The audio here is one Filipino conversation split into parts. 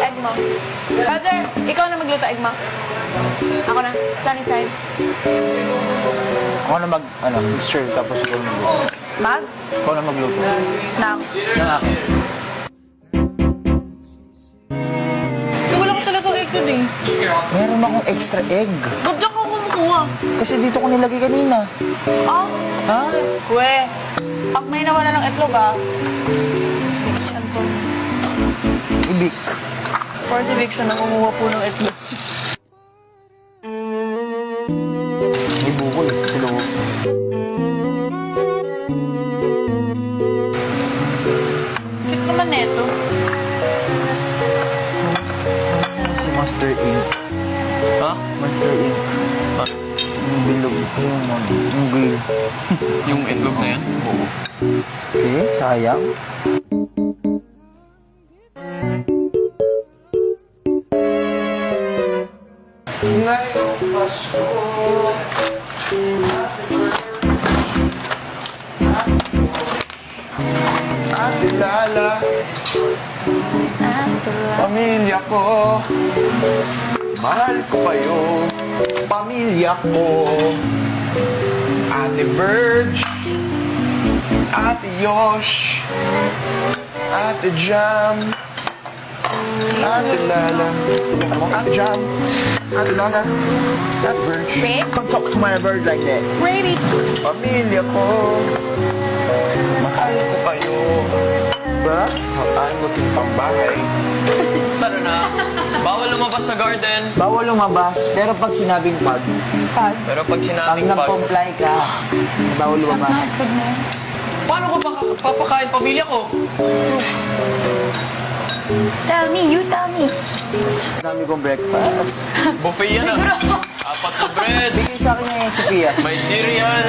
Egg mo. Brother, ikaw na magluto egg mo. Ako na. Sunny side. Ako na mag-stir tapos ikaw magluto. Mag? Ikaw na magluto. Nang. Ng akin. Wala ko talaga egg dun eh. Meron akong extra egg. Ba't diyan ko kumukuha? Kasi dito ko nilagay kanina. Ah? Ha? We, pag may nawala ng itlog ah. Anton. Ibik. Force eviction, nangunguha po ng itlog. May bukol sa loob. Cute naman neto. Si Monster Inc. Ha? Monster Inc. Ha? Yung bilog. Yung grill. Yung itlog na yan? Oo. Okay, sayang. Ngayong Pasko, Ate Lala, pamilya ko, mahal ko kayo, pamilya ko, Ate Verge, Ate Yosh, Ate Jam, Ate Lala, Ate Jam, Ate Lala, Ate Verge. Babe? Don't talk to my bird like that. Baby! Pamilya ko, mahal ko kayo. Ba? I'm looking pang bahay. Tara na. Bawal lumabas sa garden. Bawal lumabas, pero pag sinabing pag, Pero pag pag sinabing pag... nag-comply ka, bawal lumabas. Paano ko papakain pamilya ko? Tell me, you tell me. Dami kong breakfast. Buffet yan ah. Apat na bread. Bigyan sa akin niya yung Sophia. May cereal.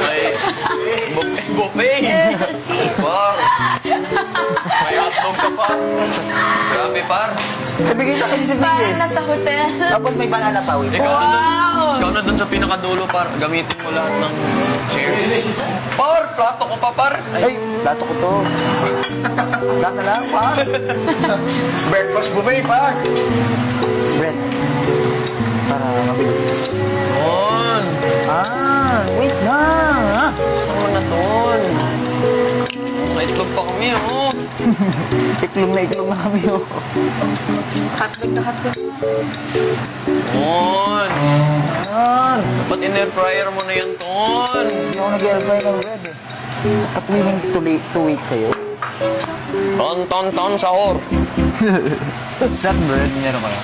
May buffet. Par. May hotdog ka pa. Grabe par. Bigyan sa akin yung Sophia. Parang nasa hotel. Tapos may banana pa, wait. Ikaw na dun sa pinakadulo par. Gamitin mo lahat ng chairs. Par, plato ko pa par. Ay, plato ko to. Lahat na lang, pa. Breakfast buffet, pa. Bread. Para mabilis. Ton. Wait na. Saan na ton? May itlog pa kami oh. Iklong na kami, oh. Hotdog na hotdog. Ton. Yan. Ba't in-air fryer mo na yan ton? Hindi ako nag-airfry ng bread, eh. At willing to wait kayo. Ton, sahur. That bread, meron ka na.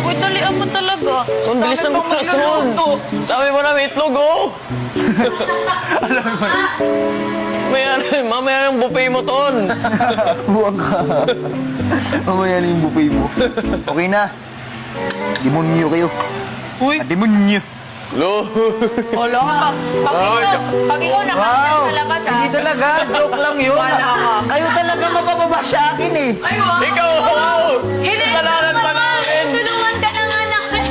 Uy, dalian mo talaga. Ton, bilisan mo na ton. Sabi mo na may itlog oh. Mamaya yung buffet mo ton. Buwang ka. Mamaya na yung buffet mo. Okay na. Demonyo kayo. Uy, Demonyo. Lo. wala ka. Pag ikaw nakakasal sa labas ah. Hindi talaga. Joke lang yun. Wala ka. Kayo talaga mapapaba sa akin, eh. Ay, wow. Ikaw wow. Hindi, Kasalanan pa namin. tulungan ka na nga namin.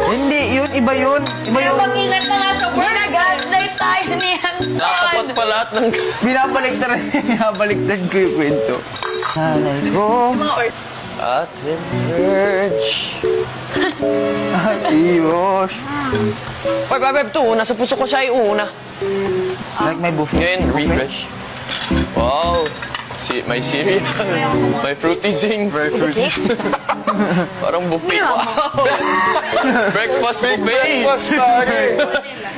Hindi, yun. Iba yun. Iba Pero yun. mag-ingat na nga sa work. Gaslight tayo ni Anton. Nakapat pa lahat ng... Binabaliktad ko yung kwento. Nanay ko. Ate Verge. Iyos. Pag to, nasa puso ko siya una. Like my buffet. Ngayon, refresh. Wow. May cereal. May fruity zing. Parang buffet. Wow. Breakfast buffet.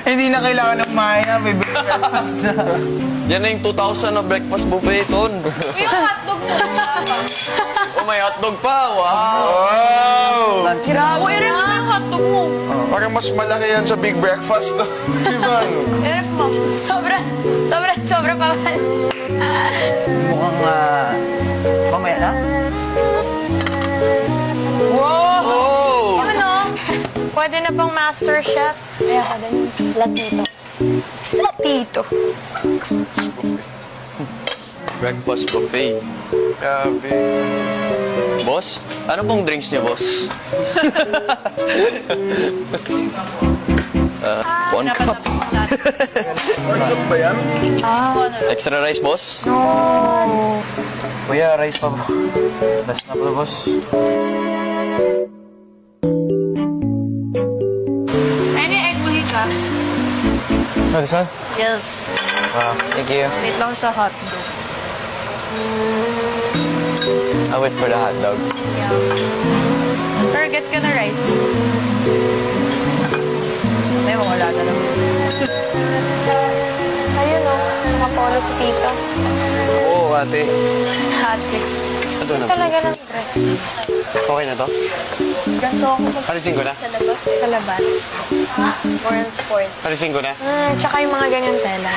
Hindi na kailangan ng maya. May breakfast na. Yan na yung 2,000 na breakfast buffet, ton. Yung hotdog mo. Oh, may hotdog pa. Wow. Wow! Grabe. Uy, i-ref mo yung hotdog mo. Parang mas malaki yan sa big breakfast. Diba? I-ref mo. Sobra pa ba? Mukhang, mamaya na. Wow! Oh! Ano? Pwede na pang master chef. Kaya ka din. Latito. Breakfast buffet. Grabe. Boss, ano pong drinks niya, boss? One cup. Ano ba yan? Extra rice, boss? Kuya, rice pa po. Last na po, boss. Any egg buhika? Oh, this one? Yes. Wow, thank you. Wait lang sa hotdog. I'll wait for the hot dog. Yeah. Or get ka na rice. Ay, wala na lang. Ayun o, nakapolo si tita. Oo, ate. Hotcake. Ito na. Talaga ng dress. Okay na to? Ganito ako Alisin ko na? sa labas. Sa labas. More on sport. Alisin ko na? Tsaka yung mga ganyan tela.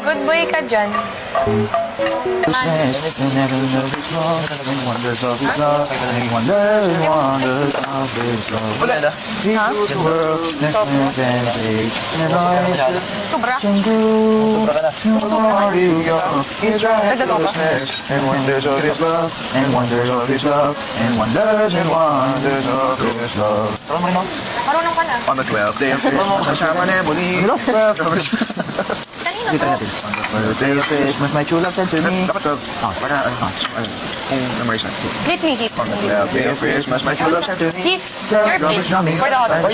Good boy ka dyan. Wala na. Sobra? Sobra ka na. And wonders of his love, and wonders of his love, and wonders of his love. Marunong ka na. On the 12th day of Christmas, kasama na muli. Kanino to? On the 12th day of Christmas, My true love sent to me. dapat 12. Para, kung memorize natin. Hit me, hit On the me. 12th day of Christmas, my true love sent to me. Hit your pitch for the hotdog.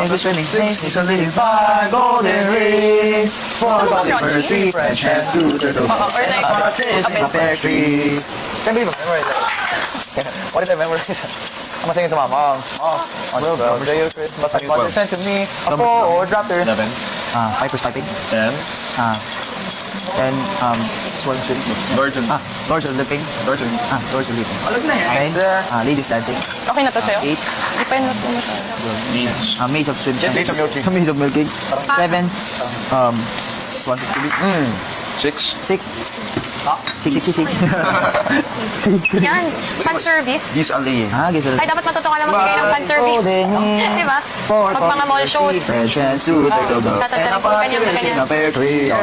English swimming. It's a little fire, golden ring. For the first tree, fresh hands to turtle. Or like, a bit. Pear tree. Can't believe I memorized that. What did I memorize? I'm gonna sing it to my mom. Oh, on the 12th day of Christmas, my mother sent to me a Ford Raptor. 11. Piper's Piping. 10. And, Swan Ship. Virgin. Lords of Lipping. Virgin. Lords of Lipping. Alam na yan. And, Ladies Dancing. Okay na to sa'yo? 8. Di pa yun na to masyado. Beach. Maids of Swim. Maids of Milking. Maids of Milking. 7. Swan Ship. 6. 6. 666. Yan, fan-service. Gis Ali. Giselle. Ay, dapat matuto ka na magbigay ng fan-service. Di ba? Pag mga mall shows. Fresh hands to turtle. Tatataling ko ganyan na ganyan. Pear tree.